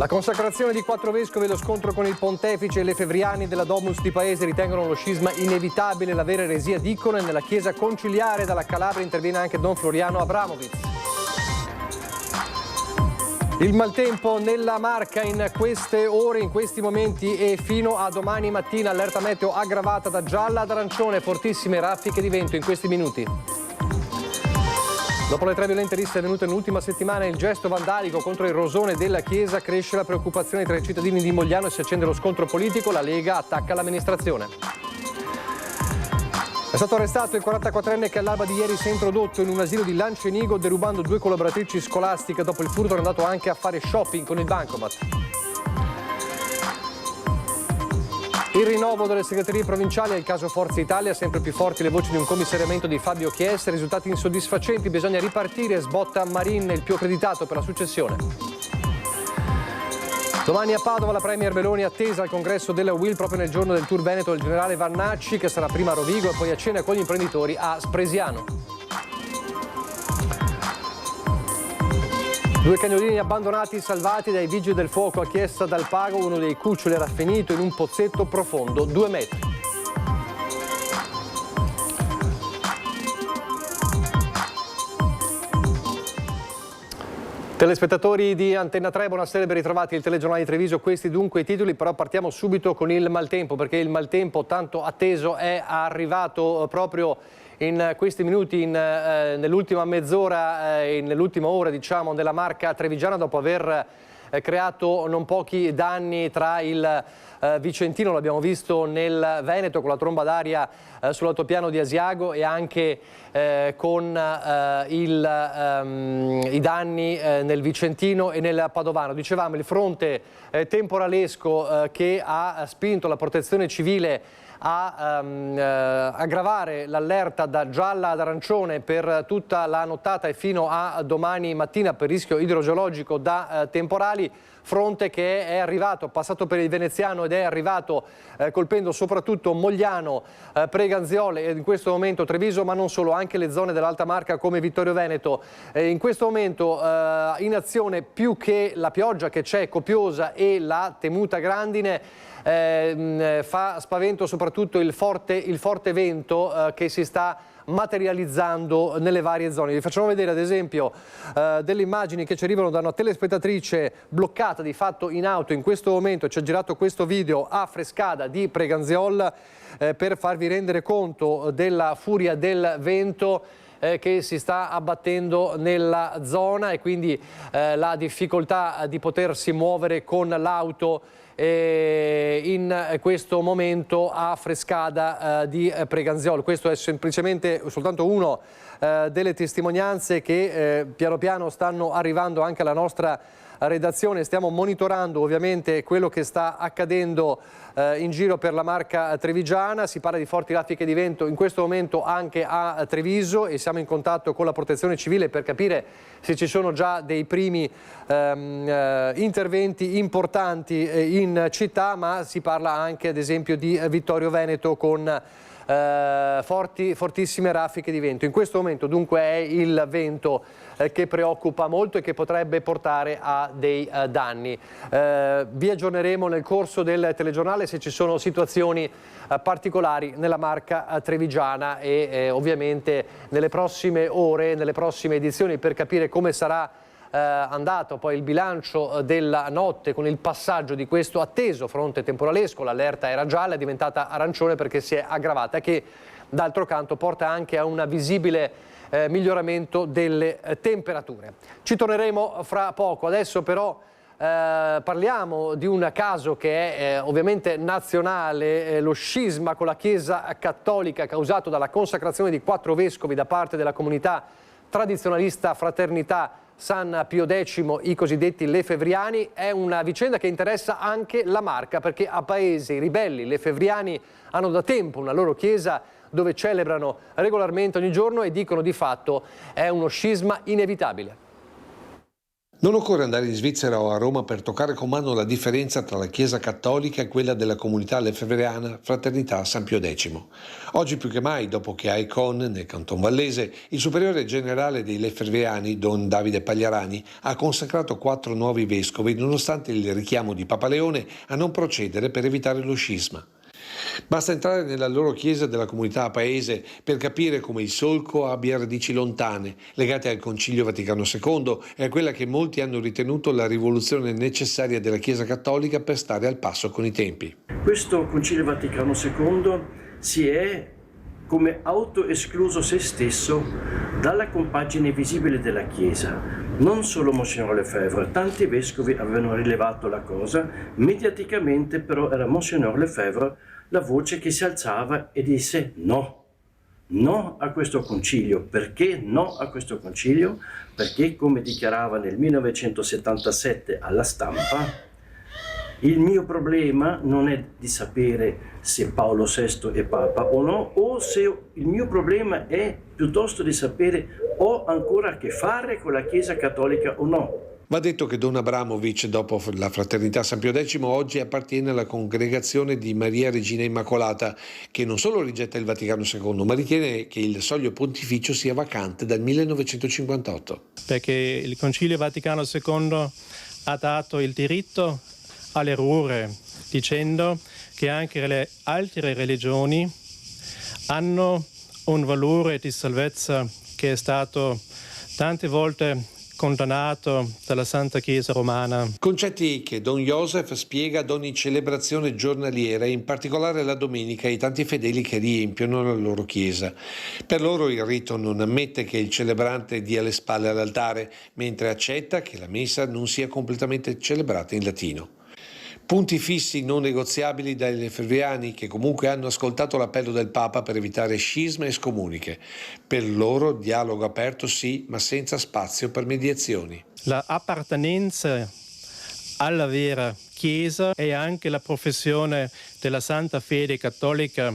La consacrazione di 4 vescovi e lo scontro con il pontefice e lefevriani della Domus di Paese ritengono lo scisma inevitabile, la vera eresia dicono, e nella chiesa conciliare dalla Calabria interviene anche Don Floriano Abramovic. Il maltempo nella Marca in queste ore, in questi momenti e fino a domani mattina, allerta meteo aggravata da gialla ad arancione, fortissime raffiche di vento in questi minuti. Dopo le 3 violente risse avvenute nell'ultima settimana e il gesto vandalico contro il rosone della chiesa, cresce la preoccupazione tra i cittadini di Mogliano e si accende lo scontro politico, la Lega attacca l'amministrazione. È stato arrestato il 44enne che all'alba di ieri si è introdotto in un asilo di Lancenigo derubando 2 collaboratrici scolastiche. Dopo il furto è andato anche a fare shopping con il bancomat. Il rinnovo delle segreterie provinciali è il caso Forza Italia, sempre più forti le voci di un commissariamento di Fabio Chies, risultati insoddisfacenti, bisogna ripartire, sbotta Marin, il più accreditato per la successione. Domani a Padova la Premier Meloni attesa al congresso della UIL proprio nel giorno del Tour Veneto del generale Vannacci, che sarà prima a Rovigo e poi a cena con gli imprenditori a Spresiano. 2 cagnolini abbandonati salvati dai vigili del fuoco a Chiesa dal Pago, uno dei cuccioli era finito in un pozzetto profondo 2 metri. Telespettatori di Antenna 3, buonasera e ben ritrovati il telegiornale di Treviso. Questi dunque i titoli, però partiamo subito con il maltempo, perché il maltempo tanto atteso è arrivato proprio in questi minuti, nell'ultima mezz'ora, nell'ultima ora diciamo, della Marca trevigiana, dopo aver creato non pochi danni tra il Vicentino, l'abbiamo visto nel Veneto con la tromba d'aria sull'altopiano di Asiago e anche con i danni nel Vicentino e nel Padovano. Dicevamo il fronte temporalesco che ha spinto la protezione civile a aggravare l'allerta da gialla ad arancione per tutta la nottata e fino a domani mattina per rischio idrogeologico da temporali. Fronte che è arrivato, passato per il veneziano ed è arrivato colpendo soprattutto Mogliano, Preganziole e in questo momento Treviso, ma non solo, anche le zone dell'Alta Marca come Vittorio Veneto. In questo momento in azione più che la pioggia che c'è copiosa e la temuta grandine, fa spavento soprattutto il forte vento che si sta materializzando nelle varie zone. Vi facciamo vedere ad esempio delle immagini che ci arrivano da una telespettatrice bloccata di fatto in auto in questo momento. Ci ha girato questo video a Frescada di Preganziol per farvi rendere conto della furia del vento che si sta abbattendo nella zona e quindi la difficoltà di potersi muovere con l'auto in questo momento a Frescada di Preganziol. Questo è semplicemente soltanto uno delle testimonianze che piano piano stanno arrivando anche alla nostra redazione. Stiamo monitorando ovviamente quello che sta accadendo in giro per la Marca trevigiana. Si parla di forti raffiche di vento in questo momento anche a Treviso e siamo in contatto con la protezione civile per capire se ci sono già dei primi interventi importanti in città, ma si parla anche ad esempio di Vittorio Veneto con fortissime raffiche di vento. In questo momento dunque è il vento che preoccupa molto e che potrebbe portare a dei danni. Vi aggiorneremo nel corso del telegiornale se ci sono situazioni particolari nella Marca trevigiana e ovviamente nelle prossime ore, nelle prossime edizioni, per capire come sarà andato poi il bilancio della notte con il passaggio di questo atteso fronte temporalesco. L'allerta era gialla, è diventata arancione perché si è aggravata, che d'altro canto porta anche a un visibile miglioramento delle temperature. Ci torneremo fra poco. Adesso però parliamo di un caso che è ovviamente nazionale, lo scisma con la Chiesa Cattolica causato dalla consacrazione di 4 vescovi da parte della comunità tradizionalista Fraternità San Pio X, i cosiddetti lefevriani. È una vicenda che interessa anche la Marca, perché a Paese i ribelli lefevriani hanno da tempo una loro chiesa dove celebrano regolarmente ogni giorno e dicono di fatto è uno scisma inevitabile. Non occorre andare in Svizzera o a Roma per toccare con mano la differenza tra la Chiesa cattolica e quella della comunità lefebvriana Fraternità San Pio X. Oggi più che mai, dopo che a Icon, nel Canton Vallese, il superiore generale dei lefebvriani, Don Davide Pagliarani, ha consacrato 4 nuovi vescovi nonostante il richiamo di Papa Leone a non procedere per evitare lo scisma. Basta entrare nella loro chiesa della comunità paese per capire come il solco abbia radici lontane, legate al Concilio Vaticano II e a quella che molti hanno ritenuto la rivoluzione necessaria della Chiesa cattolica per stare al passo con i tempi. Questo Concilio Vaticano II si è come autoescluso se stesso dalla compagine visibile della Chiesa. Non solo Monsignor Lefebvre, tanti vescovi avevano rilevato la cosa, mediaticamente però era Monsignor Lefebvre la voce che si alzava e disse no, no a questo concilio. Perché no a questo concilio? Perché, come dichiarava nel 1977 alla Stampa, il mio problema non è di sapere se Paolo VI è Papa o no, o se il mio problema è piuttosto di sapere ho ancora a che fare con la Chiesa cattolica o no. Va detto che Don Abramovic, dopo la Fraternità San Pio X, oggi appartiene alla congregazione di Maria Regina Immacolata, che non solo rigetta il Vaticano II, ma ritiene che il soglio pontificio sia vacante dal 1958. Perché il Concilio Vaticano II ha dato il diritto all'errore, dicendo che anche le altre religioni hanno un valore di salvezza che è stato tante volte condannato dalla Santa Chiesa Romana. Concetti che Don Joseph spiega ad ogni celebrazione giornaliera, in particolare la domenica, ai tanti fedeli che riempiono la loro chiesa. Per loro il rito non ammette che il celebrante dia le spalle all'altare, mentre accetta che la messa non sia completamente celebrata in latino. Punti fissi non negoziabili dai lefebvriani, che comunque hanno ascoltato l'appello del Papa per evitare scisma e scomuniche. Per loro dialogo aperto sì, ma senza spazio per mediazioni. La appartenenza alla vera Chiesa è anche la professione della Santa Fede cattolica,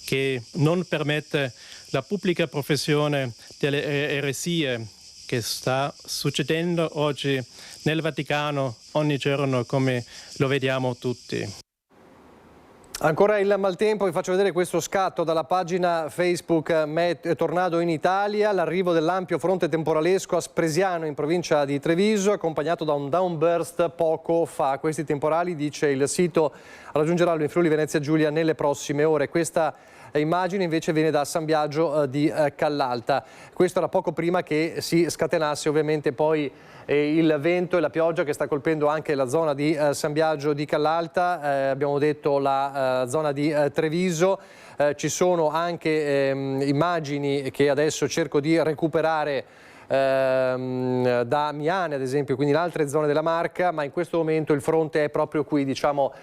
che non permette la pubblica professione delle eresie che sta succedendo oggi nel Vaticano ogni giorno, come lo vediamo tutti. Ancora il maltempo, vi faccio vedere questo scatto dalla pagina Facebook Tornado in Italia, l'arrivo dell'ampio fronte temporalesco a Spresiano in provincia di Treviso, accompagnato da un downburst poco fa. Questi temporali, dice il sito, raggiungeranno il Friuli Venezia Giulia nelle prossime ore. Questa immagine invece viene da San Biagio di Callalta. Questo era poco prima che si scatenasse ovviamente poi il vento e la pioggia che sta colpendo anche la zona di San Biagio di Callalta, abbiamo detto la zona di Treviso. Ci sono anche immagini che adesso cerco di recuperare da Miane ad esempio, quindi in altre zone della Marca, ma in questo momento il fronte è proprio qui, diciamo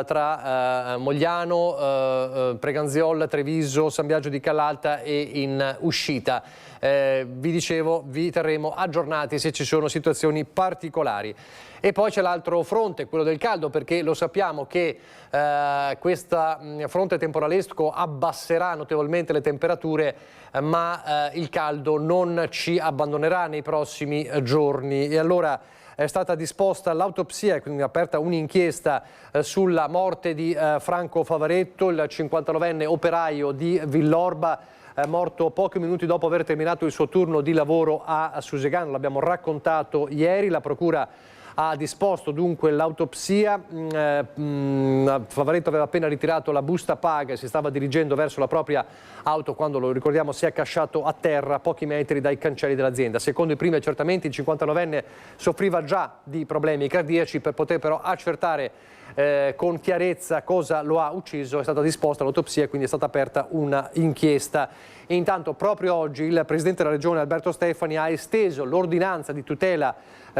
tra Mogliano, Preganziol, Treviso, San Biagio di Callalta e in uscita. Vi dicevo, vi terremo aggiornati se ci sono situazioni particolari. E poi c'è l'altro fronte, quello del caldo, perché lo sappiamo che questo fronte temporalesco abbasserà notevolmente le temperature, ma il caldo non ci abbandonerà nei prossimi giorni. E allora è stata disposta l'autopsia, quindi aperta un'inchiesta sulla morte di Franco Favaretto, il 59enne operaio di Villorba, morto pochi minuti dopo aver terminato il suo turno di lavoro a Susegano. L'abbiamo raccontato ieri. La procura ha disposto dunque l'autopsia. Favaretto aveva appena ritirato la busta paga e si stava dirigendo verso la propria auto quando, lo ricordiamo, si è accasciato a terra a pochi metri dai cancelli dell'azienda. Secondo i primi accertamenti il 59enne soffriva già di problemi cardiaci. Per poter però accertare con chiarezza cosa lo ha ucciso è stata disposta l'autopsia e quindi è stata aperta una inchiesta. E intanto proprio oggi il Presidente della Regione Alberto Stefani ha esteso l'ordinanza di tutela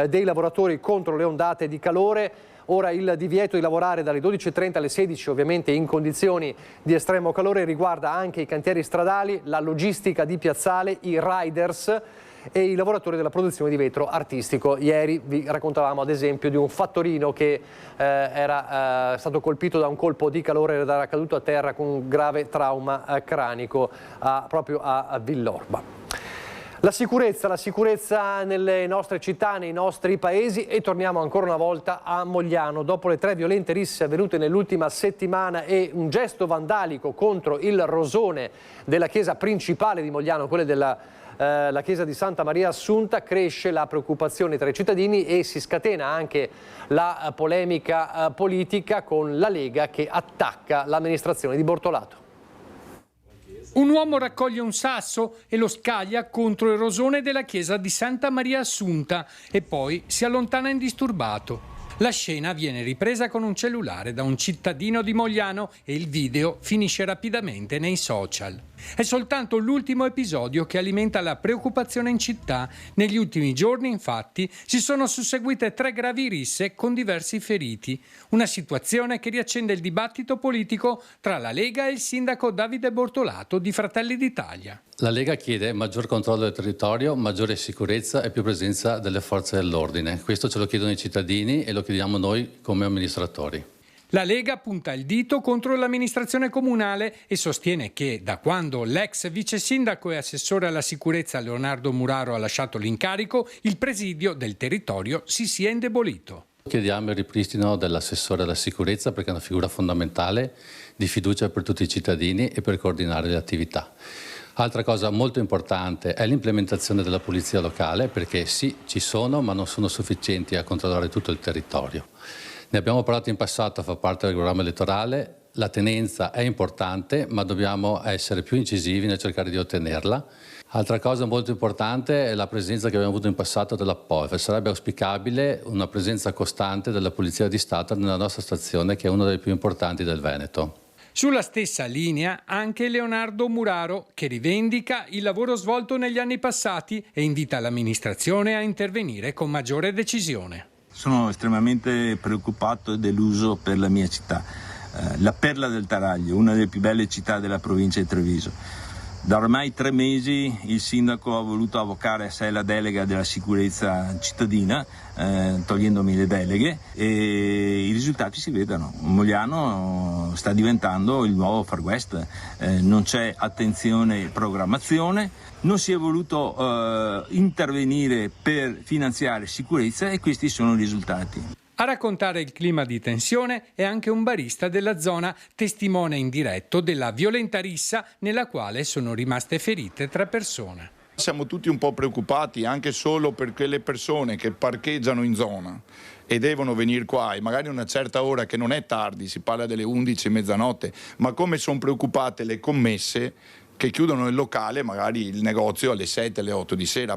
dei lavoratori contro le ondate di calore. Ora il divieto di lavorare dalle 12:30 alle 16, ovviamente in condizioni di estremo calore, riguarda anche i cantieri stradali, la logistica di piazzale, i riders e i lavoratori della produzione di vetro artistico. Ieri vi raccontavamo ad esempio di un fattorino che era stato colpito da un colpo di calore ed era caduto a terra con un grave trauma cranico proprio a Villorba. La sicurezza nelle nostre città, nei nostri paesi, e torniamo ancora una volta a Mogliano. Dopo le 3 violente risse avvenute nell'ultima settimana e un gesto vandalico contro il rosone della chiesa principale di Mogliano, quella della la chiesa di Santa Maria Assunta, cresce la preoccupazione tra i cittadini e si scatena anche la polemica politica con la Lega che attacca l'amministrazione di Bortolato. Un uomo raccoglie un sasso e lo scaglia contro il rosone della chiesa di Santa Maria Assunta e poi si allontana indisturbato. La scena viene ripresa con un cellulare da un cittadino di Mogliano e il video finisce rapidamente nei social. È soltanto l'ultimo episodio che alimenta la preoccupazione in città. Negli ultimi giorni, infatti, si sono susseguite 3 gravi risse con diversi feriti. Una situazione che riaccende il dibattito politico tra la Lega e il sindaco Davide Bortolato di Fratelli d'Italia. La Lega chiede maggior controllo del territorio, maggiore sicurezza e più presenza delle forze dell'ordine. Questo ce lo chiedono i cittadini e lo chiediamo noi come amministratori. La Lega punta il dito contro l'amministrazione comunale e sostiene che da quando l'ex vice sindaco e assessore alla sicurezza Leonardo Muraro ha lasciato l'incarico, il presidio del territorio si sia indebolito. Chiediamo il ripristino dell'assessore alla sicurezza perché è una figura fondamentale di fiducia per tutti i cittadini e per coordinare le attività. Altra cosa molto importante è l'implementazione della polizia locale perché sì, ci sono, ma non sono sufficienti a controllare tutto il territorio. Ne abbiamo parlato in passato, fa parte del programma elettorale, la tenenza è importante, ma dobbiamo essere più incisivi nel cercare di ottenerla. Altra cosa molto importante è la presenza che abbiamo avuto in passato della POF. Sarebbe auspicabile una presenza costante della Polizia di Stato nella nostra stazione, che è una delle più importanti del Veneto. Sulla stessa linea anche Leonardo Muraro, che rivendica il lavoro svolto negli anni passati e invita l'amministrazione a intervenire con maggiore decisione. Sono estremamente preoccupato e deluso per la mia città, la Perla del Taraglio, una delle più belle città della provincia di Treviso. Da ormai 3 mesi il sindaco ha voluto avocare a sé la delega della sicurezza cittadina, togliendomi le deleghe, e i risultati si vedono. Mogliano sta diventando il nuovo Far West, non c'è attenzione e programmazione, non si è voluto intervenire per finanziare sicurezza e questi sono i risultati. A raccontare il clima di tensione è anche un barista della zona, testimone indiretto della violenta rissa nella quale sono rimaste ferite 3 persone. Siamo tutti un po' preoccupati anche solo per quelle persone che parcheggiano in zona e devono venire qua e magari a una certa ora, che non è tardi, si parla delle 11, mezzanotte, ma come sono preoccupate le commesse che chiudono il locale, magari il negozio alle 7, alle 8 di sera.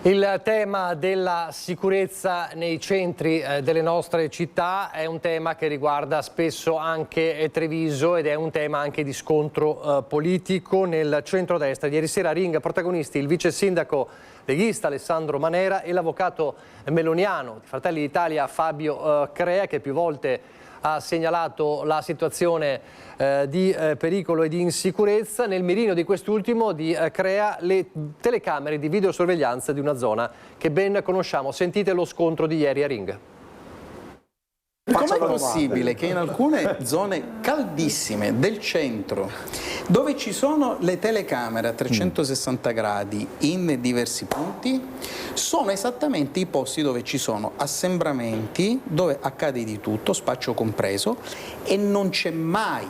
Il tema della sicurezza nei centri delle nostre città è un tema che riguarda spesso anche Treviso ed è un tema anche di scontro politico nel centrodestra. Ieri sera a ring protagonisti il vice sindaco leghista Alessandro Manera e l'avvocato meloniano di Fratelli d'Italia Fabio Crea, che più volte ha segnalato la situazione di pericolo e di insicurezza. Nel mirino di quest'ultimo crea le telecamere di videosorveglianza di una zona che ben conosciamo. Sentite lo scontro di ieri a ring. Com'è possibile che in alcune zone caldissime del centro, dove ci sono le telecamere a 360 gradi in diversi punti, sono esattamente i posti dove ci sono assembramenti, dove accade di tutto, spaccio compreso, e non c'è mai,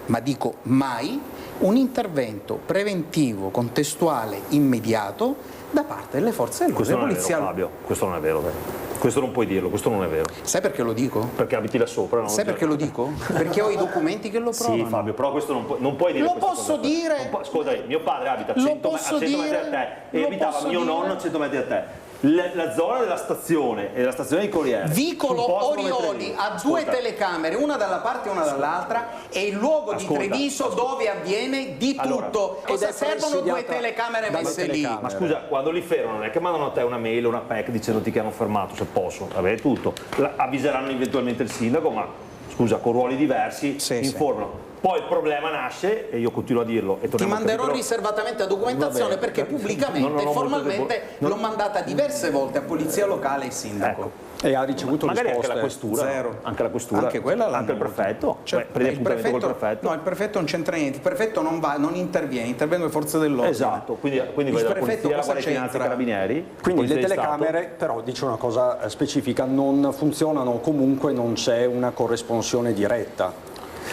ma dico mai, un intervento preventivo, contestuale, immediato da parte delle forze dell'ordine. Questo non è vero, Fabio, questo non è vero. Questo non puoi dirlo, questo non è vero. Sai perché lo dico? Perché abiti là sopra. No? Sai perché lo dico? Perché ho i documenti che lo provano. Sì, Fabio, però questo non puoi dire. Lo posso dire? Scusa, mio padre abita a 100 metri da te e abitava mio nonno a 100 metri da te. La zona della stazione e la stazione di Corriere, Vicolo Orioli ha 2 telecamere, una dalla parte e una dall'altra, è il luogo di Treviso dove avviene di tutto. Cosa servono 2 telecamere messe lì? Ma scusa, quando li fermano non è che mandano a te una mail o una PEC dicendoti che hanno fermato, se posso, vabbè, tutto. Avviseranno eventualmente il sindaco, ma scusa, con ruoli diversi informano. Poi il problema nasce, e io continuo a dirlo. E ti manderò riservatamente la documentazione perché pubblicamente e formalmente l'ho mandata diverse volte a polizia locale e sindaco. Ecco. E ha ricevuto magari risposte? Anche la questura. Zero. Anche la questura. Anche quella l'hanno anche il prefetto. Cioè, prendi appuntamento col prefetto. No, il prefetto non c'entra niente, il prefetto non interviene, intervengono le forze dell'ordine. Esatto, quindi il la prefetto polizia, la cosa Guardia di Finanza, i c'entra? carabinieri. Quindi le Polizia di telecamere, Stato. però dice una cosa specifica, non funzionano, comunque non c'è una corresponsione diretta.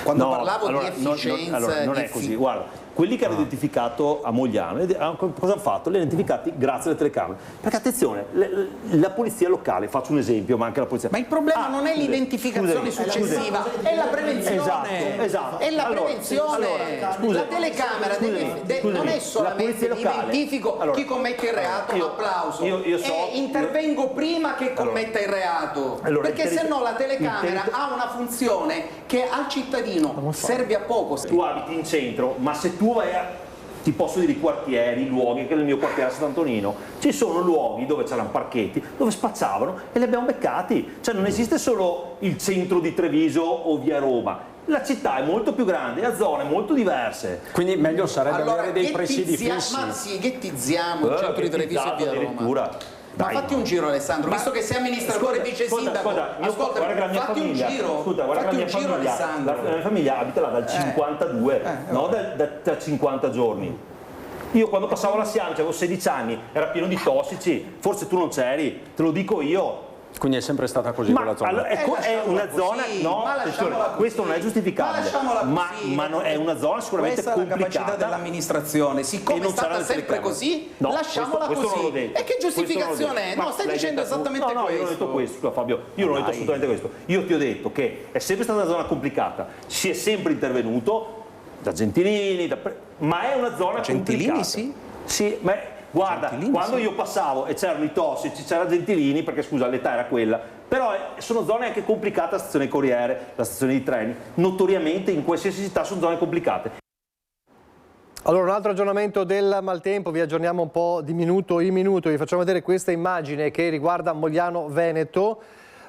Quando parlavo di efficienza... non è così, guarda. Quelli che hanno identificato a Mogliano, cosa hanno fatto? Li hanno identificati grazie alle telecamere. Perché attenzione, la polizia locale, faccio un esempio, ma anche la polizia... Ma il problema non è l'identificazione successiva, è la prevenzione. Esatto. È la prevenzione. La telecamera non è solamente identifico chi commette il reato, applauso. Intervengo prima che commetta il reato. Perché se no la telecamera ha una funzione che al cittadino serve a poco. Tu abiti in centro, ma se tu vai ti posso dire i quartieri, i luoghi, che nel mio quartiere a Sant'Antonino ci sono luoghi dove c'erano parchetti, dove spacciavano e li abbiamo beccati. Cioè non esiste solo il centro di Treviso o via Roma. La città è molto più grande, ha zone molto diverse. Quindi meglio sarebbe avere dei presidi fissi. Ma sì, ghettizziamo il centro di Treviso e via Roma. Ma fatti un giro, Alessandro, visto che sei amministratore e vice sindaco. Ascolta, fatti un giro. Guarda che la mia famiglia, Alessandro. La mia famiglia abita là dal 52, da 50 giorni. Io quando passavo la Siam, avevo 16 anni, era pieno di tossici, forse tu non c'eri, te lo dico io. Quindi è sempre stata così quella zona? Allora, è una zona, no, questo non è giustificabile, ma è una zona sicuramente complicata. Questa è la complicata capacità dell'amministrazione, siccome è stata sempre così, lasciamola così. E che giustificazione è? No, stai dicendo esattamente questo. No, io non ho detto questo, Fabio, io non ho detto assolutamente questo. Io ti ho detto che è sempre stata una zona complicata, si è sempre intervenuto da Gentilini, ma è una zona Gentilini, complicata. Sì, ma guarda, quando io passavo e c'erano i tossici, c'era Gentilini, perché scusa l'età era quella, però sono zone anche complicate, la stazione Corriere, la stazione di treni, notoriamente in qualsiasi città sono zone complicate. Allora un altro aggiornamento del maltempo, vi aggiorniamo un po' di minuto in minuto, vi facciamo vedere questa immagine che riguarda Mogliano Veneto.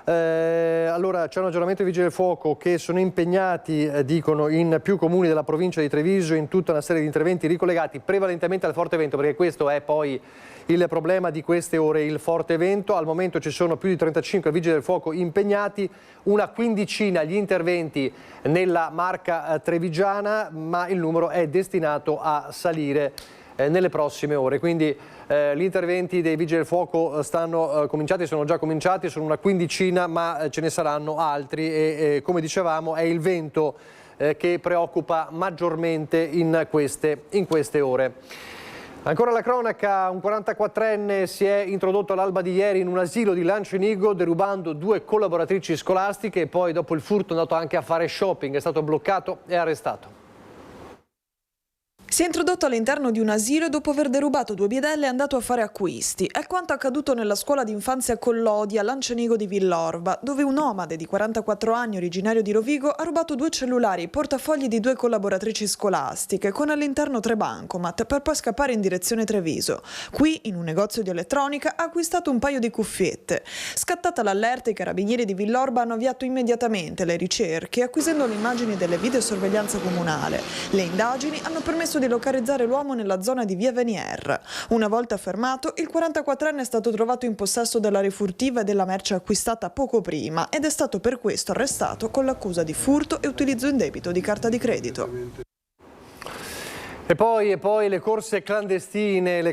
Allora c'è un aggiornamento dei Vigili del Fuoco che sono impegnati, dicono, in più comuni della provincia di Treviso in tutta una serie di interventi ricollegati prevalentemente al forte vento, perché questo è poi il problema di queste ore, il forte vento. Al momento ci sono più di 35 Vigili del Fuoco impegnati, una quindicina gli interventi nella Marca trevigiana, ma il numero è destinato a salire nelle prossime ore, quindi gli interventi dei Vigili del Fuoco sono già cominciati, sono una quindicina, ma ce ne saranno altri e come dicevamo è il vento che preoccupa maggiormente in queste ore. Ancora la cronaca, un 44enne si è introdotto all'alba di ieri in un asilo di Lancenigo derubando 2 collaboratrici scolastiche e poi dopo il furto è andato anche a fare shopping, è stato bloccato e arrestato. Si è introdotto all'interno di un asilo e dopo aver derubato 2 bidelli è andato a fare acquisti. È quanto accaduto nella scuola d'infanzia Collodi a Lancenigo di Villorba, dove un nomade di 44 anni originario di Rovigo ha rubato 2 cellulari e portafogli di 2 collaboratrici scolastiche con all'interno 3 bancomat per poi scappare in direzione Treviso. Qui, in un negozio di elettronica, ha acquistato un paio di cuffiette. Scattata l'allerta, i carabinieri di Villorba hanno avviato immediatamente le ricerche acquisendo le immagini delle videosorveglianza comunale. Le indagini hanno permesso di localizzare l'uomo nella zona di via Venier. Una volta fermato, il 44enne è stato trovato in possesso della rifurtiva e della merce acquistata poco prima ed è stato per questo arrestato con l'accusa di furto e utilizzo indebito di carta di credito. E poi le corse clandestine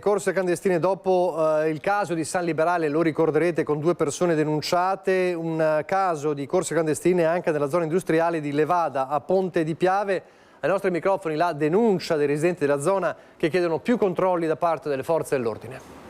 dopo il caso di San Liberale, lo ricorderete, con 2 persone denunciate, un caso di corse clandestine anche nella zona industriale di Levada a Ponte di Piave. Ai nostri microfoni la denuncia dei residenti della zona che chiedono più controlli da parte delle forze dell'ordine.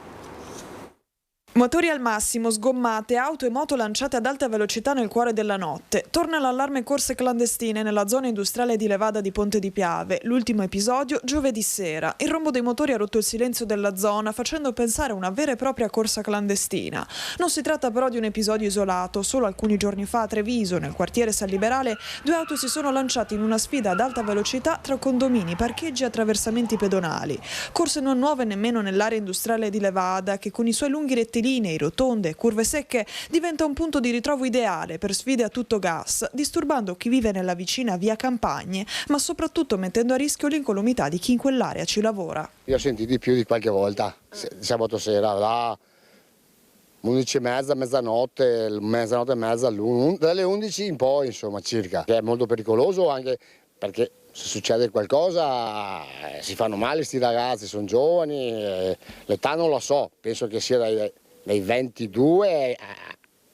Motori al massimo, sgommate, auto e moto lanciate ad alta velocità nel cuore della notte. Torna l'allarme corse clandestine nella zona industriale di Levada di Ponte di Piave. L'ultimo episodio giovedì sera. Il rombo dei motori ha rotto il silenzio della zona, facendo pensare a una vera e propria corsa clandestina. Non si tratta però di un episodio isolato. Solo alcuni giorni fa a Treviso, nel quartiere San Liberale, 2 auto si sono lanciate in una sfida ad alta velocità tra condomini, parcheggi e attraversamenti pedonali. Corse non nuove nemmeno nell'area industriale di Levada, che con i suoi lunghi rettilinei, rotonde e curve secche diventa un punto di ritrovo ideale per sfide a tutto gas, disturbando chi vive nella vicina via Campagne, ma soprattutto mettendo a rischio l'incolumità di chi in quell'area ci lavora. Io ho sentito di più di qualche volta, sabato sera là 11:30, mezzanotte e mezza, dalle 11 in poi insomma circa, che è molto pericoloso anche perché se succede qualcosa si fanno male sti ragazzi, sono giovani, l'età non lo so, penso che sia dai 22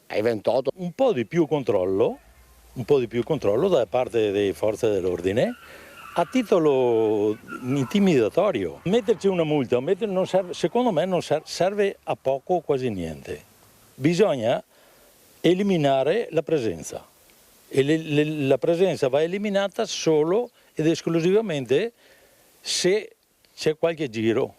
ai 28. Un po' di più controllo da parte delle forze dell'ordine a titolo intimidatorio. Metterci una multa non serve, secondo me non serve a poco o quasi niente. Bisogna eliminare la presenza e la presenza va eliminata solo ed esclusivamente se c'è qualche giro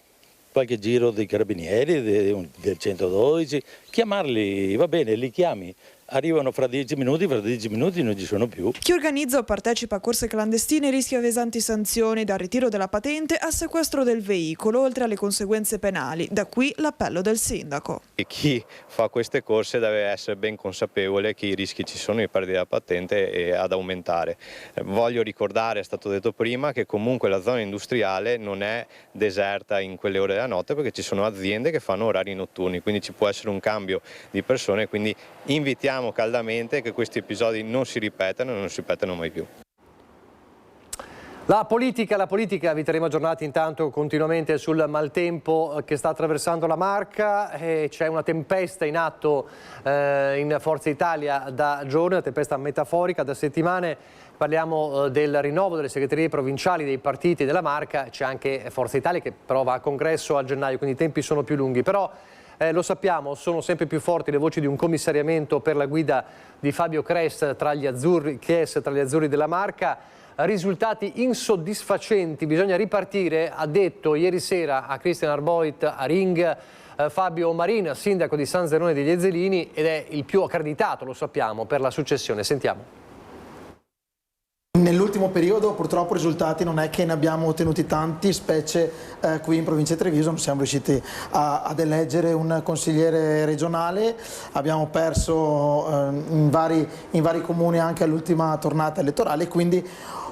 dei carabinieri, del 112, chiamarli, va bene, li chiami. Arrivano fra 10 minuti non ci sono più. Chi organizza o partecipa a corse clandestine rischia pesanti sanzioni, dal ritiro della patente al sequestro del veicolo, oltre alle conseguenze penali. Da qui l'appello del sindaco. E chi fa queste corse deve essere ben consapevole che i rischi ci sono di perdere la patente e ad aumentare. Voglio ricordare, è stato detto prima, che comunque la zona industriale non è deserta in quelle ore della notte perché ci sono aziende che fanno orari notturni, quindi ci può essere un cambio di persone, quindi invitiamo caldamente che questi episodi non si ripetano e non si ripetano mai più. La politica, vi terremo aggiornati intanto continuamente sul maltempo che sta attraversando la Marca. C'è una tempesta in atto in Forza Italia da giorni, una tempesta metaforica da settimane. Parliamo del rinnovo delle segreterie provinciali dei partiti della Marca, c'è anche Forza Italia che però va a congresso a gennaio, quindi i tempi sono più lunghi. Però lo sappiamo, sono sempre più forti le voci di un commissariamento per la guida di Fabio Chies tra gli azzurri della Marca. Risultati insoddisfacenti, bisogna ripartire, ha detto ieri sera a Christian Arboit a Ring Fabio Marin, sindaco di San Zenone degli Ezzelini, ed è il più accreditato, lo sappiamo, per la successione. Sentiamo. Nell'ultimo periodo purtroppo risultati non è che ne abbiamo ottenuti tanti, specie qui in provincia di Treviso non siamo riusciti ad eleggere un consigliere regionale, abbiamo perso in vari comuni anche all'ultima tornata elettorale, quindi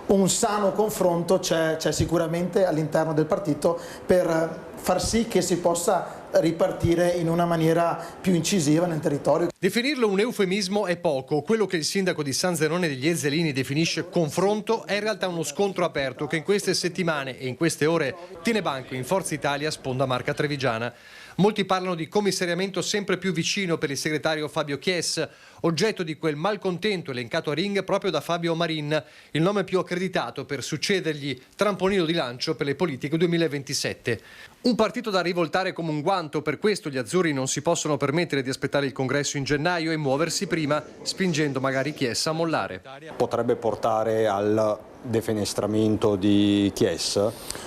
un sano confronto c'è sicuramente all'interno del partito per far sì che si possa ripartire in una maniera più incisiva nel territorio. Definirlo un eufemismo è poco. Quello che il sindaco di San Zenone degli Ezzelini definisce confronto è in realtà uno scontro aperto che in queste settimane e in queste ore tiene banco in Forza Italia sponda Marca Trevigiana. Molti parlano di commissariamento sempre più vicino per il segretario Fabio Chies, oggetto di quel malcontento elencato a Ring proprio da Fabio Marin, il nome più accreditato per succedergli trampolino di lancio per le politiche 2027. Un partito da rivoltare come un guanto, per questo gli azzurri non si possono permettere di aspettare il congresso in gennaio e muoversi prima, spingendo magari Chies a mollare. Potrebbe portare al defenestramento di Chies?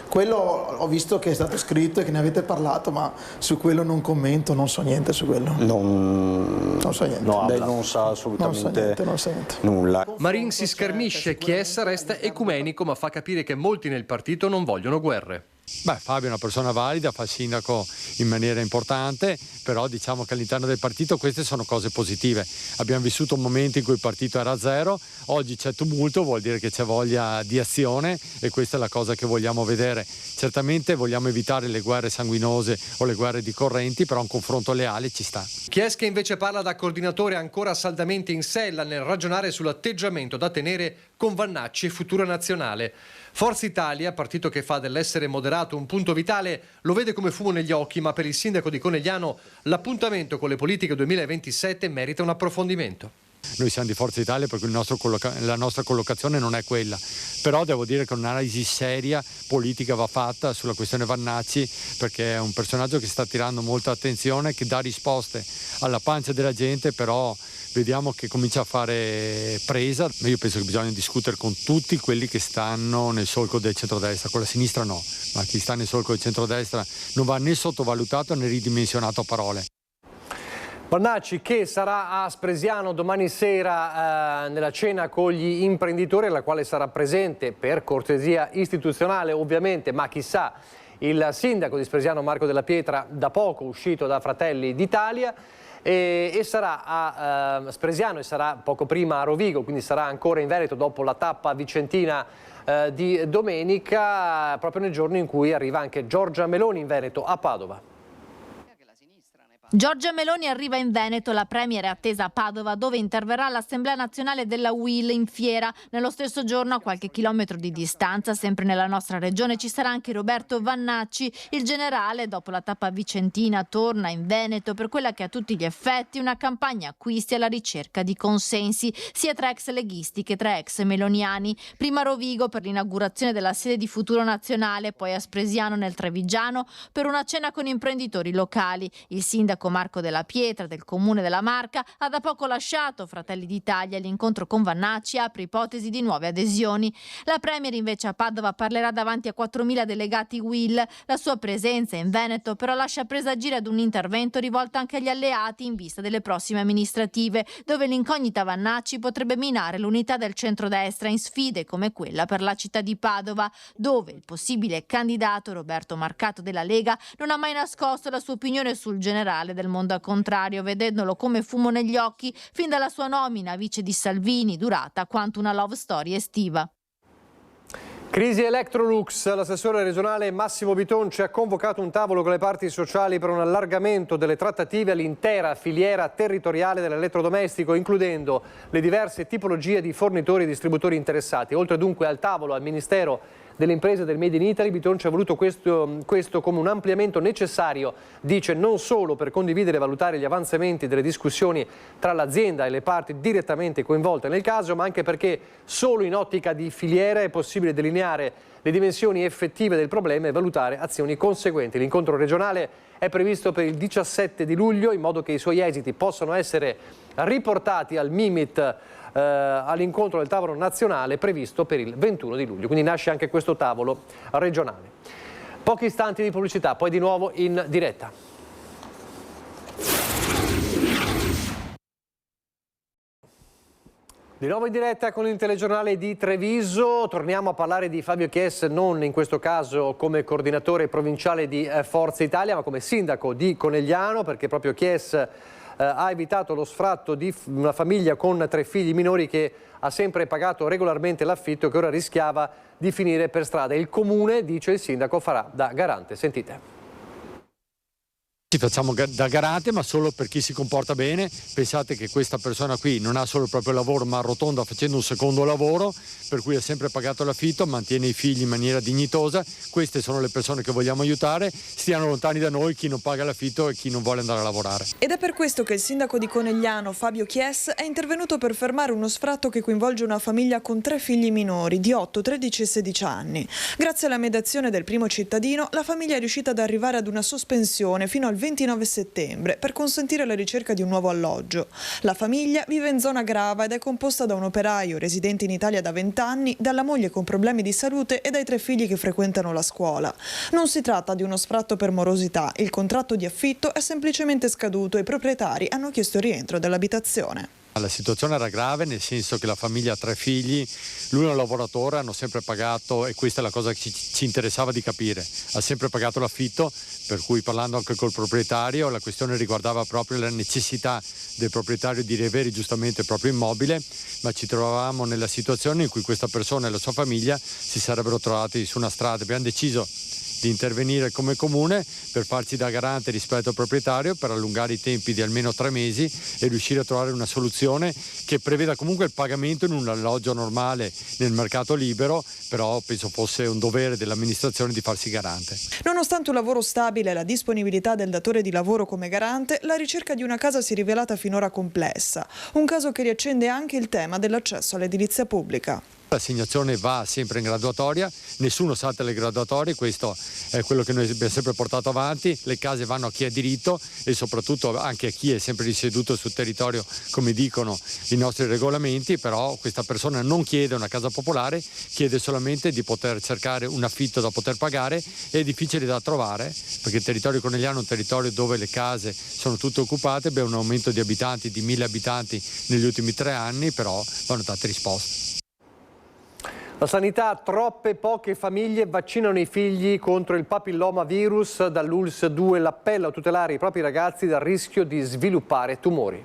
Quello ho visto che è stato scritto e che ne avete parlato, ma su quello non commento, non so niente su quello. Non so niente. No, lei non sa assolutamente non so niente. nulla. Marin si schermisce, Chies resta ecumenico ma fa capire che molti nel partito non vogliono guerre. Beh, Fabio è una persona valida, fa il sindaco in maniera importante, però diciamo che all'interno del partito queste sono cose positive. Abbiamo vissuto un momento in cui il partito era a zero, oggi c'è tumulto, vuol dire che c'è voglia di azione e questa è la cosa che vogliamo vedere. Certamente vogliamo evitare le guerre sanguinose o le guerre di correnti, però un confronto leale ci sta. Chies, che invece parla da coordinatore ancora saldamente in sella nel ragionare sull'atteggiamento da tenere con Vannacci e Futura Nazionale. Forza Italia, partito che fa dell'essere moderato un punto vitale, lo vede come fumo negli occhi, ma per il sindaco di Conegliano l'appuntamento con le politiche 2027 merita un approfondimento. Noi siamo di Forza Italia perché la nostra collocazione non è quella, però devo dire che un'analisi seria politica va fatta sulla questione Vannacci, perché è un personaggio che sta attirando molta attenzione, che dà risposte alla pancia della gente, però vediamo che comincia a fare presa. Io penso che bisogna discutere con tutti quelli che stanno nel solco del centrodestra, con la sinistra no, ma chi sta nel solco del centrodestra non va né sottovalutato né ridimensionato a parole. Vannacci, che sarà a Spresiano domani sera nella cena con gli imprenditori, alla quale sarà presente per cortesia istituzionale ovviamente, ma chissà, il sindaco di Spresiano Marco Della Pietra, da poco uscito da Fratelli d'Italia, e sarà a Spresiano e sarà poco prima a Rovigo, quindi sarà ancora in Veneto dopo la tappa vicentina di domenica, proprio nel giorno in cui arriva anche Giorgia Meloni in Veneto, a Padova. Giorgia Meloni arriva in Veneto, la premier è attesa a Padova dove interverrà l'Assemblea Nazionale della UIL in fiera. Nello stesso giorno, a qualche chilometro di distanza, sempre nella nostra regione, ci sarà anche Roberto Vannacci. Il generale, dopo la tappa vicentina, torna in Veneto per quella che a tutti gli effetti una campagna acquisti alla ricerca di consensi, sia tra ex leghisti che tra ex meloniani. Prima a Rovigo per l'inaugurazione della sede di Futuro Nazionale, poi a Spresiano nel Trevigiano per una cena con imprenditori locali. Il sindaco Marco Della Pietra del comune della Marca ha da poco lasciato Fratelli d'Italia. L'incontro con Vannacci apre ipotesi di nuove adesioni. La premier invece a Padova parlerà davanti a 4.000 delegati UIL. La sua presenza in Veneto però lascia presagire ad un intervento rivolto anche agli alleati in vista delle prossime amministrative, dove l'incognita Vannacci potrebbe minare l'unità del centrodestra in sfide come quella per la città di Padova, dove il possibile candidato Roberto Marcato della Lega non ha mai nascosto la sua opinione sul generale del mondo al contrario, vedendolo come fumo negli occhi fin dalla sua nomina a vice di Salvini, durata quanto una love story estiva. Crisi Electrolux, l'assessore regionale Massimo Bitonci ha convocato un tavolo con le parti sociali per un allargamento delle trattative all'intera filiera territoriale dell'elettrodomestico, includendo le diverse tipologie di fornitori e distributori interessati. Oltre dunque al tavolo al Ministero delle imprese del Made in Italy, Bitonci ha voluto questo come un ampliamento necessario, dice, non solo per condividere e valutare gli avanzamenti delle discussioni tra l'azienda e le parti direttamente coinvolte nel caso, ma anche perché solo in ottica di filiera è possibile delineare le dimensioni effettive del problema e valutare azioni conseguenti. L'incontro regionale è previsto per il 17 di luglio, in modo che i suoi esiti possano essere riportati al MIMIT all'incontro del tavolo nazionale previsto per il 21 di luglio. Quindi nasce anche questo tavolo regionale. Pochi istanti di pubblicità, poi di nuovo in diretta. Di nuovo in diretta con il telegiornale di Treviso, torniamo a parlare di Fabio Chies, non in questo caso come coordinatore provinciale di Forza Italia, ma come sindaco di Conegliano, perché proprio Chies ha evitato lo sfratto di una famiglia con 3 figli minori che ha sempre pagato regolarmente l'affitto e che ora rischiava di finire per strada. Il comune, dice il sindaco, farà da garante. Sentite. Ci facciamo da garante, ma solo per chi si comporta bene. Pensate che questa persona qui non ha solo il proprio lavoro, ma arrotonda facendo un secondo lavoro, per cui ha sempre pagato l'affitto, mantiene i figli in maniera dignitosa. Queste sono le persone che vogliamo aiutare. Stiano lontani da noi chi non paga l'affitto e chi non vuole andare a lavorare. Ed è per questo che il sindaco di Conegliano, Fabio Chies, è intervenuto per fermare uno sfratto che coinvolge una famiglia con 3 figli minori di 8, 13 e 16 anni. Grazie alla mediazione del primo cittadino, la famiglia è riuscita ad arrivare ad una sospensione fino al 29 settembre per consentire la ricerca di un nuovo alloggio. La famiglia vive in zona Grava ed è composta da un operaio residente in Italia da 20 anni, dalla moglie con problemi di salute e dai 3 figli che frequentano la scuola. Non si tratta di uno sfratto per morosità, il contratto di affitto è semplicemente scaduto e i proprietari hanno chiesto il rientro dell'abitazione. La situazione era grave, nel senso che la famiglia ha 3 figli, lui è un lavoratore, hanno sempre pagato, e questa è la cosa che ci interessava di capire, ha sempre pagato l'affitto, per cui parlando anche col proprietario la questione riguardava proprio la necessità del proprietario di riavere giustamente il proprio immobile, ma ci trovavamo nella situazione in cui questa persona e la sua famiglia si sarebbero trovati su una strada. Abbiamo deciso di intervenire come comune per farci da garante rispetto al proprietario, per allungare i tempi di almeno 3 mesi e riuscire a trovare una soluzione che preveda comunque il pagamento in un alloggio normale nel mercato libero, però penso fosse un dovere dell'amministrazione di farsi garante. Nonostante un lavoro stabile e la disponibilità del datore di lavoro come garante, la ricerca di una casa si è rivelata finora complessa, un caso che riaccende anche il tema dell'accesso all'edilizia pubblica. L'assegnazione va sempre in graduatoria, nessuno salta le graduatorie, questo è quello che noi abbiamo sempre portato avanti, le case vanno a chi ha diritto e soprattutto anche a chi è sempre risieduto sul territorio, come dicono i nostri regolamenti, però questa persona non chiede una casa popolare, chiede solamente di poter cercare un affitto da poter pagare, è difficile da trovare perché il territorio conegliano è un territorio dove le case sono tutte occupate, abbiamo un aumento di abitanti di 1000 abitanti negli ultimi 3 anni, però vanno date risposte. La sanità, troppe poche famiglie vaccinano i figli contro il papilloma virus. Dall'ULS 2 l'appello a tutelare i propri ragazzi dal rischio di sviluppare tumori.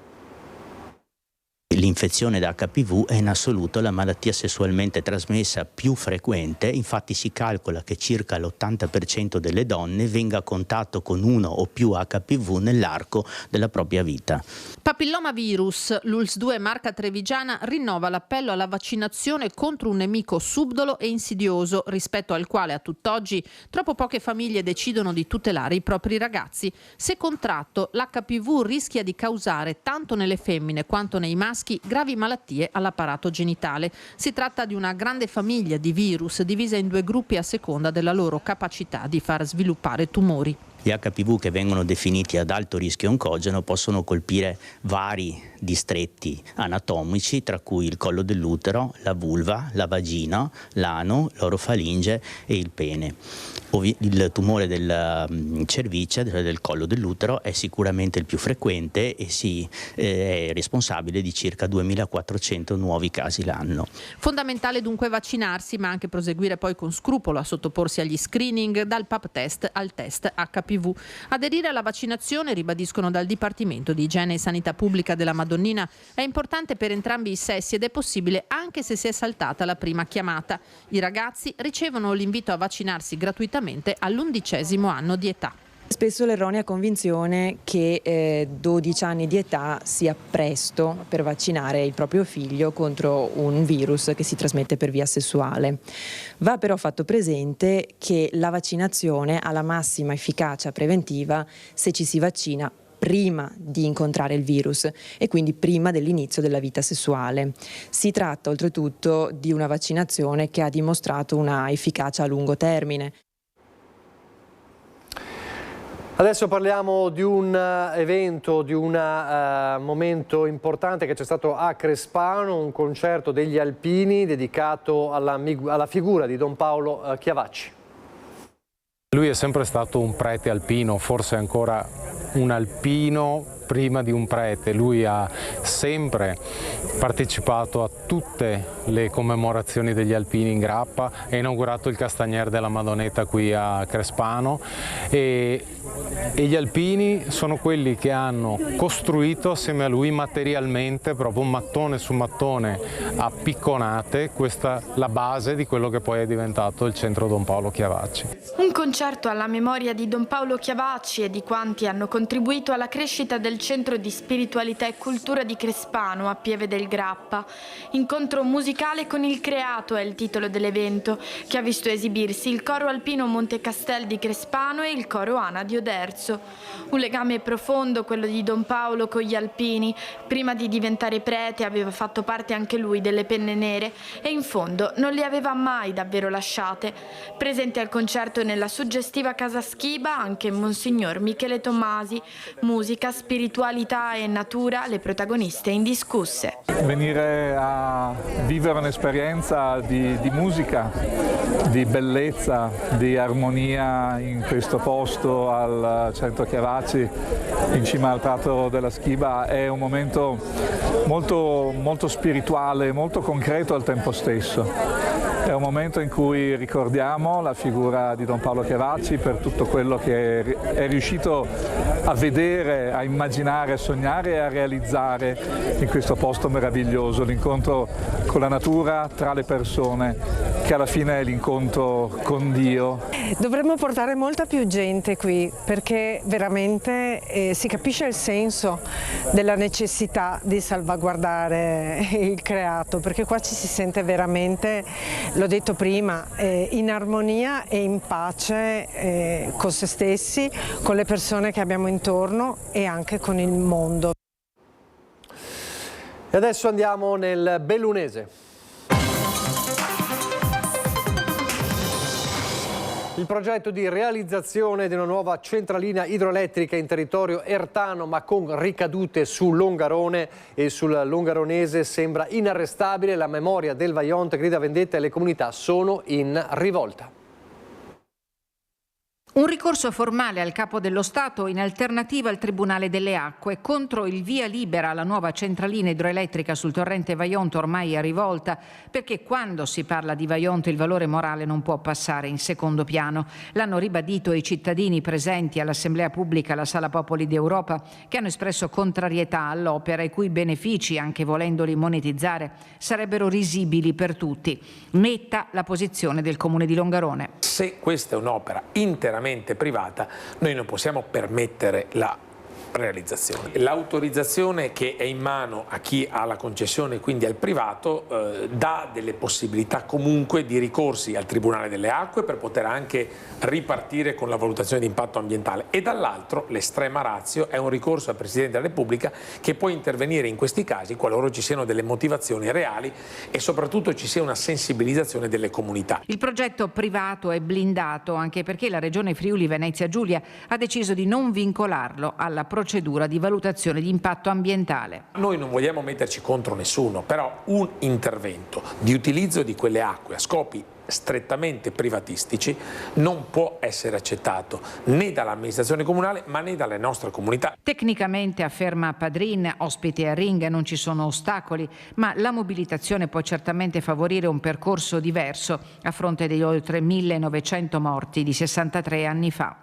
L'infezione da HPV è in assoluto la malattia sessualmente trasmessa più frequente, infatti si calcola che circa l'80% delle donne venga a contatto con uno o più HPV nell'arco della propria vita. Papillomavirus, l'ULS-2 marca trevigiana rinnova l'appello alla vaccinazione contro un nemico subdolo e insidioso, rispetto al quale a tutt'oggi troppo poche famiglie decidono di tutelare i propri ragazzi. Se contratto, l'HPV rischia di causare tanto nelle femmine quanto nei maschi gravi malattie all'apparato genitale. Si tratta di una grande famiglia di virus divisa in 2 gruppi a seconda della loro capacità di far sviluppare tumori. Gli HPV che vengono definiti ad alto rischio oncogeno possono colpire vari distretti anatomici, tra cui il collo dell'utero, la vulva, la vagina, l'ano, l'orofaringe e il pene. Il tumore del cervice, del collo dell'utero, è sicuramente il più frequente e è responsabile di circa 2400 nuovi casi l'anno. Fondamentale dunque vaccinarsi, ma anche proseguire poi con scrupolo a sottoporsi agli screening, dal pap test al test HPV. Aderire alla vaccinazione, ribadiscono dal Dipartimento di Igiene e Sanità Pubblica della Madonnina, è importante per entrambi i sessi ed è possibile anche se si è saltata la prima chiamata. I ragazzi ricevono l'invito a vaccinarsi gratuitamente all'11° anno di età. Spesso l'erronea convinzione che 12 anni di età sia presto per vaccinare il proprio figlio contro un virus che si trasmette per via sessuale. Va però fatto presente che la vaccinazione ha la massima efficacia preventiva se ci si vaccina prima di incontrare il virus e quindi prima dell'inizio della vita sessuale. Si tratta oltretutto di una vaccinazione che ha dimostrato una efficacia a lungo termine. Adesso parliamo di un evento, di un momento importante che c'è stato a Crespano, un concerto degli alpini dedicato alla figura di Don Paolo Chiavacci. Lui è sempre stato un prete alpino, forse ancora un alpino prima di un prete. Lui ha sempre partecipato a tutte le commemorazioni degli alpini in Grappa, ha inaugurato il Castagnier della Madonnetta qui a Crespano e gli alpini sono quelli che hanno costruito assieme a lui materialmente, proprio mattone su mattone a picconate, questa la base di quello che poi è diventato il centro Don Paolo Chiavacci. Un concerto alla memoria di Don Paolo Chiavacci e di quanti hanno contribuito alla crescita del Centro di Spiritualità e Cultura di Crespano a Pieve del Grappa. Incontro musicale con il creato è il titolo dell'evento, che ha visto esibirsi il coro alpino Monte Castel di Crespano e il coro Ana di Oderzo. Un legame profondo quello di Don Paolo con gli alpini. Prima di diventare prete aveva fatto parte anche lui delle Penne Nere e in fondo non le aveva mai davvero lasciate. Presente al concerto nella suggestiva Casa Schiba anche Monsignor Michele Tommasi. Musica, spiritualità e natura, le protagoniste indiscusse. Venire a vivere un'esperienza di musica, di bellezza, di armonia in questo posto al centro Chiavacci, in cima al Prato della Schiba, è un momento molto, molto spirituale, molto concreto al tempo stesso. È un momento in cui ricordiamo la figura di Don Paolo Chiavacci per tutto quello che è riuscito a vedere, a immaginare, a sognare e a realizzare in questo posto meraviglioso, l'incontro con la natura, tra le persone, che alla fine è l'incontro con Dio. Dovremmo portare molta più gente qui perché veramente si capisce il senso della necessità di salvaguardare il creato, perché qua ci si sente veramente, l'ho detto prima, in armonia e in pace con se stessi, con le persone che abbiamo intorno e anche con il mondo. E adesso andiamo nel Bellunese. Il progetto di realizzazione di una nuova centralina idroelettrica in territorio ertano ma con ricadute su Longarone e sul Longaronese sembra inarrestabile. La memoria del Vajont grida vendetta e le comunità sono in rivolta. Un ricorso formale al Capo dello Stato in alternativa al Tribunale delle Acque contro il via libera alla nuova centralina idroelettrica sul torrente Vajont ormai a rivolta, perché quando si parla di Vajont il valore morale non può passare in secondo piano. L'hanno ribadito i cittadini presenti all'Assemblea Pubblica alla Sala Popoli d'Europa, che hanno espresso contrarietà all'opera, i cui benefici, anche volendoli monetizzare, sarebbero risibili per tutti. Netta la posizione del Comune di Longarone. Se questa è un'opera interamente privata, noi non possiamo permettere la realizzazione. L'autorizzazione che è in mano a chi ha la concessione, quindi al privato, dà delle possibilità comunque di ricorsi al Tribunale delle Acque per poter anche ripartire con la valutazione di impatto ambientale, e dall'altro l'estrema ratio è un ricorso al Presidente della Repubblica, che può intervenire in questi casi qualora ci siano delle motivazioni reali e soprattutto ci sia una sensibilizzazione delle comunità. Il progetto privato è blindato anche perché la Regione Friuli Venezia Giulia ha deciso di non vincolarlo alla procedura di valutazione di impatto ambientale. Noi non vogliamo metterci contro nessuno, però un intervento di utilizzo di quelle acque a scopi strettamente privatistici non può essere accettato né dall'amministrazione comunale ma né dalle nostre comunità. Tecnicamente, afferma Padrin, ospite a Ring, non ci sono ostacoli, ma la mobilitazione può certamente favorire un percorso diverso a fronte degli oltre 1900 morti di 63 anni fa.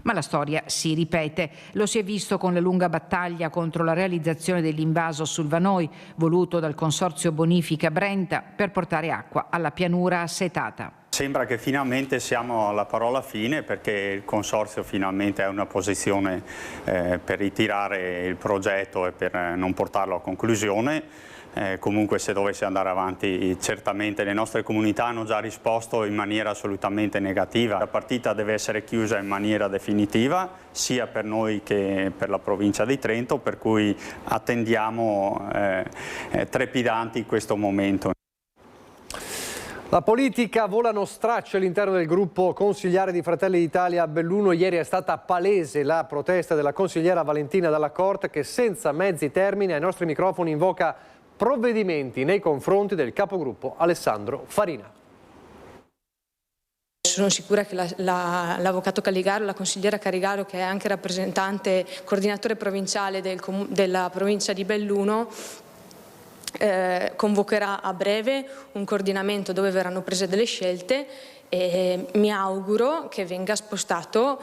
Ma la storia si ripete. Lo si è visto con la lunga battaglia contro la realizzazione dell'invaso sul Vanoi, voluto dal Consorzio Bonifica Brenta per portare acqua alla pianura assetata. Sembra che finalmente siamo alla parola fine, perché il Consorzio finalmente ha una posizione per ritirare il progetto e per non portarlo a conclusione. Comunque, se dovesse andare avanti, certamente le nostre comunità hanno già risposto in maniera assolutamente negativa. La partita deve essere chiusa in maniera definitiva, sia per noi che per la provincia di Trento, per cui attendiamo trepidanti questo momento. La politica, volano stracci all'interno del gruppo consigliare di Fratelli d'Italia a Belluno. Ieri è stata palese la protesta della consigliera Valentina Dalla Corte, che senza mezzi termini ai nostri microfoni invoca provvedimenti nei confronti del capogruppo Alessandro Farina. Sono sicura che l'avvocato Calligaro, la consigliera Calligaro, che è anche rappresentante, coordinatore provinciale della provincia di Belluno, convocherà a breve un coordinamento dove verranno prese delle scelte, e mi auguro che venga spostato,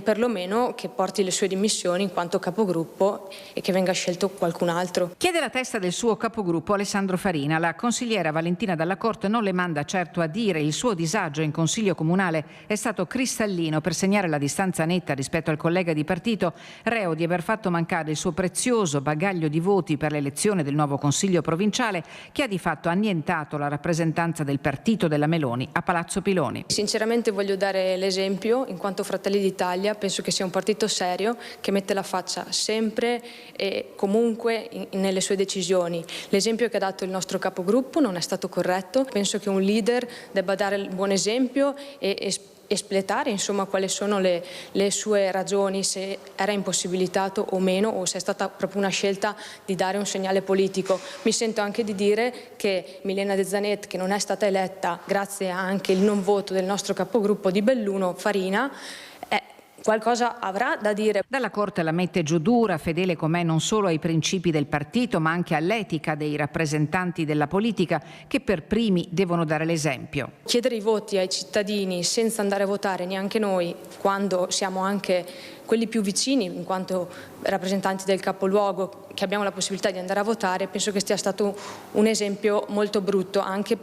perlomeno che porti le sue dimissioni in quanto capogruppo e che venga scelto qualcun altro. Chiede la testa del suo capogruppo Alessandro Farina. La consigliera Valentina Dalla Corte non le manda certo a dire. Il suo disagio in consiglio comunale è stato cristallino per segnare la distanza netta rispetto al collega di partito, reo di aver fatto mancare il suo prezioso bagaglio di voti per l'elezione del nuovo consiglio provinciale, che ha di fatto annientato la rappresentanza del partito della Meloni a Palazzo Piloni. Sinceramente voglio dare l'esempio, in quanto Fratelli d'Italia penso che sia un partito serio, che mette la faccia sempre e comunque nelle sue decisioni. L'esempio che ha dato il nostro capogruppo non è stato corretto. Penso che un leader debba dare il buon esempio e espletare insomma quali sono le sue ragioni, se era impossibilitato o meno, o se è stata proprio una scelta di dare un segnale politico. Mi sento anche di dire che Milena De Zanet, che non è stata eletta grazie anche al non voto del nostro capogruppo di Belluno, Farina, qualcosa avrà da dire. Dalla Corte la mette giù dura, fedele com'è non solo ai principi del partito ma anche all'etica dei rappresentanti della politica, che per primi devono dare l'esempio. Chiedere i voti ai cittadini senza andare a votare neanche noi, quando siamo anche quelli più vicini in quanto rappresentanti del capoluogo, che abbiamo la possibilità di andare a votare, penso che sia stato un esempio molto brutto anche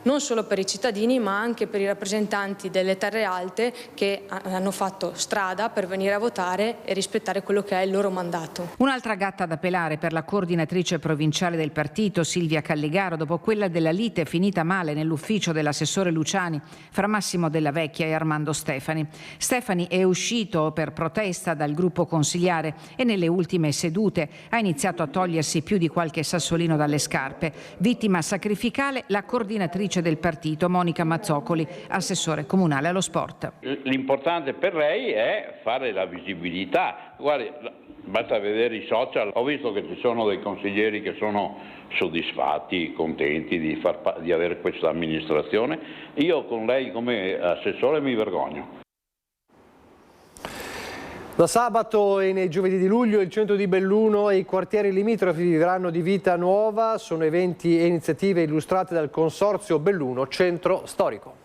non solo per i cittadini ma anche per i rappresentanti delle terre alte, che hanno fatto strada per venire a votare e rispettare quello che è il loro mandato. Un'altra gatta da pelare per la coordinatrice provinciale del partito Silvia Calligaro, dopo quella della lite finita male nell'ufficio dell'assessore Luciani fra Massimo Della Vecchia e Armando Stefani. Stefani è uscito per protesta dal gruppo consigliare e nelle ultime sedute ha iniziato a togliersi più di qualche sassolino dalle scarpe. Vittima sacrificale la coordinatrice del partito Monica Mazzocoli, assessore comunale allo sport. L'importante per lei è fare la visibilità. Guardi, basta vedere i social. Ho visto che ci sono dei consiglieri che sono soddisfatti, contenti di avere questa amministrazione. Io con lei come assessore mi vergogno. Da sabato e nei giovedì di luglio il centro di Belluno e i quartieri limitrofi vivranno di vita nuova. Sono eventi e iniziative illustrate dal Consorzio Belluno Centro Storico.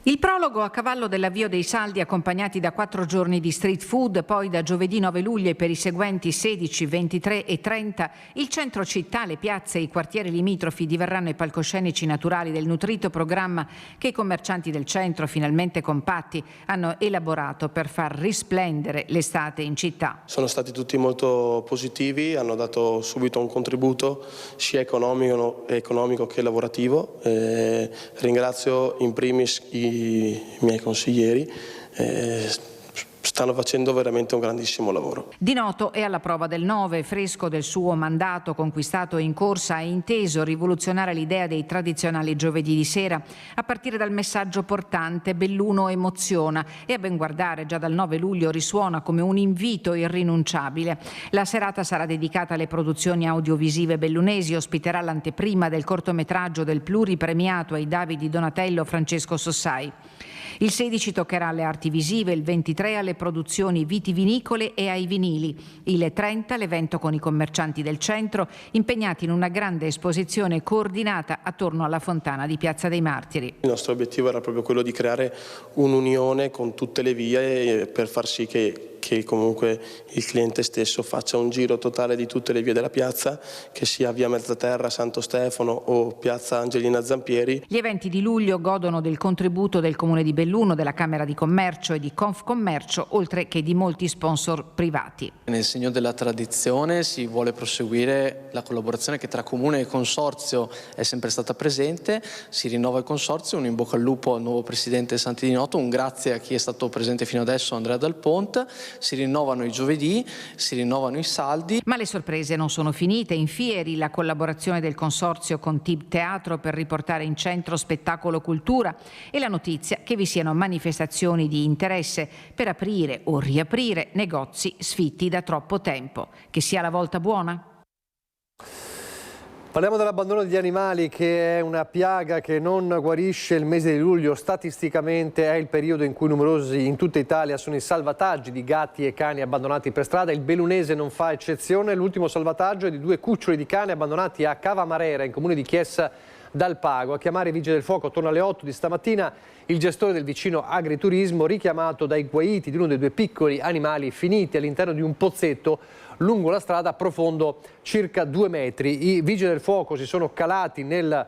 Il prologo a cavallo dell'avvio dei saldi accompagnati da 4 giorni di street food, poi da giovedì 9 luglio e per i seguenti 16, 23 e 30 il centro città, le piazze e i quartieri limitrofi diverranno i palcoscenici naturali del nutrito programma che i commercianti del centro, finalmente compatti, hanno elaborato per far risplendere l'estate in città. Sono stati tutti molto positivi, hanno dato subito un contributo sia economico che lavorativo. Ringrazio in primis i miei consiglieri, stanno facendo veramente un grandissimo lavoro. Di Noto è alla prova del 9, fresco del suo mandato conquistato in corsa, ha inteso rivoluzionare l'idea dei tradizionali giovedì di sera, a partire dal messaggio portante Belluno emoziona e a ben guardare già dal 9 luglio risuona come un invito irrinunciabile. La serata sarà dedicata alle produzioni audiovisive bellunesi, ospiterà l'anteprima del cortometraggio del pluripremiato ai Davidi Donatello Francesco Sossai. Il 16 toccherà alle arti visive, il 23 alle produzioni vitivinicole e ai vinili, il 30 l'evento con i commercianti del centro impegnati in una grande esposizione coordinata attorno alla fontana di Piazza dei Martiri. Il nostro obiettivo era proprio quello di creare un'unione con tutte le vie per far sì che comunque il cliente stesso faccia un giro totale di tutte le vie della piazza, che sia via Mezzaterra, Santo Stefano o piazza Angelina Zampieri. Gli eventi di luglio godono del contributo del Comune di Belluno, della Camera di Commercio e di Confcommercio, oltre che di molti sponsor privati. Nel segno della tradizione si vuole proseguire la collaborazione che tra Comune e Consorzio è sempre stata presente, si rinnova il Consorzio, un in bocca al lupo al nuovo Presidente Santi di Noto, un grazie a chi è stato presente fino adesso, Andrea Dal Ponte. Si rinnovano i giovedì, si rinnovano i saldi. Ma le sorprese non sono finite. In Fieri la collaborazione del Consorzio con TIB Teatro per riportare in centro spettacolo cultura e la notizia che vi siano manifestazioni di interesse per aprire o riaprire negozi sfitti da troppo tempo. Che sia la volta buona? Parliamo dell'abbandono degli animali, che è una piaga che non guarisce. Il mese di luglio statisticamente è il periodo in cui numerosi in tutta Italia sono i salvataggi di gatti e cani abbandonati per strada. Il bellunese non fa eccezione. L'ultimo salvataggio è di 2 cuccioli di cane abbandonati a Cavamarera, in comune di Chiesa dal Pago. A chiamare i vigili del fuoco attorno alle 8 di stamattina il gestore del vicino agriturismo, richiamato dai guaiti di uno dei 2 piccoli animali finiti all'interno di un pozzetto lungo la strada profondo circa 2 metri. I vigili del fuoco si sono calati nel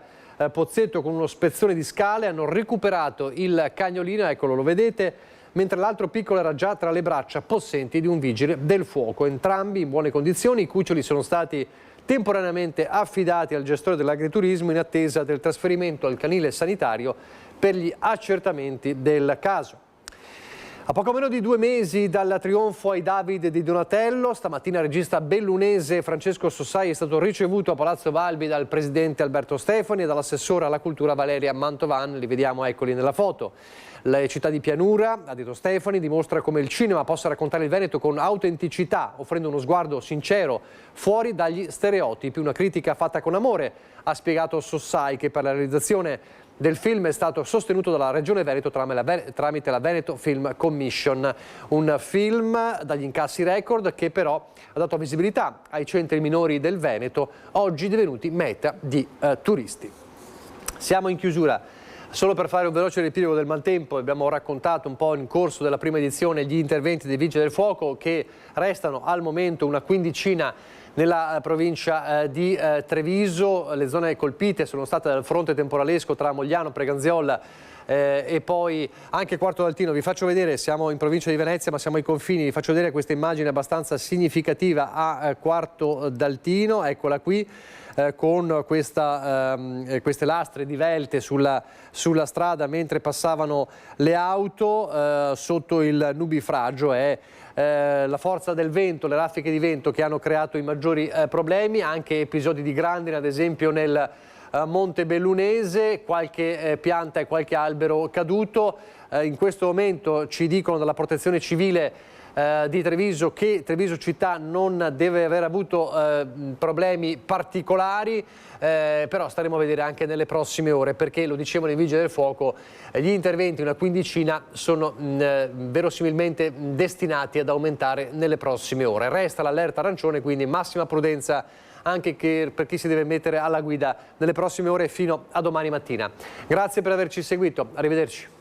pozzetto con uno spezzone di scale, hanno recuperato il cagnolino, eccolo, lo vedete, mentre l'altro piccolo era già tra le braccia possenti di un vigile del fuoco. Entrambi in buone condizioni. I cuccioli sono stati temporaneamente affidati al gestore dell'agriturismo in attesa del trasferimento al canile sanitario per gli accertamenti del caso. A poco meno di 2 mesi dal trionfo ai David di Donatello, stamattina il regista bellunese Francesco Sossai è stato ricevuto a Palazzo Balbi dal presidente Alberto Stefani e dall'assessora alla cultura Valeria Mantovan. Li vediamo, eccoli nella foto. La città di pianura, ha detto Stefani, dimostra come il cinema possa raccontare il Veneto con autenticità, offrendo uno sguardo sincero, fuori dagli stereotipi. Una critica fatta con amore, ha spiegato Sossai, che per la realizzazione del film è stato sostenuto dalla Regione Veneto tramite la Veneto Film Commission. Un film dagli incassi record che però ha dato visibilità ai centri minori del Veneto, oggi divenuti meta di turisti. Siamo in chiusura. Solo per fare un veloce riepilogo del maltempo, abbiamo raccontato un po' in corso della prima edizione gli interventi dei Vigili del Fuoco, che restano al momento una quindicina nella provincia di Treviso. Le zone colpite sono state dal fronte temporalesco tra Mogliano, Preganziola e poi anche Quarto d'Altino. Vi faccio vedere, siamo in provincia di Venezia ma siamo ai confini, vi faccio vedere questa immagine abbastanza significativa a Quarto d'Altino, eccola qui. Con queste lastre divelte sulla strada mentre passavano le auto, sotto il nubifragio. È la forza del vento, le raffiche di vento che hanno creato i maggiori problemi, anche episodi di grandine, ad esempio nel Monte Bellunese, qualche pianta e qualche albero caduto. In questo momento ci dicono dalla Protezione Civile di Treviso che Treviso città non deve aver avuto problemi particolari, però staremo a vedere anche nelle prossime ore, perché lo dicevano i Vigili del Fuoco, gli interventi, una quindicina, sono verosimilmente destinati ad aumentare nelle prossime ore. Resta l'allerta arancione, quindi massima prudenza anche per chi si deve mettere alla guida nelle prossime ore fino a domani mattina. Grazie per averci seguito, arrivederci.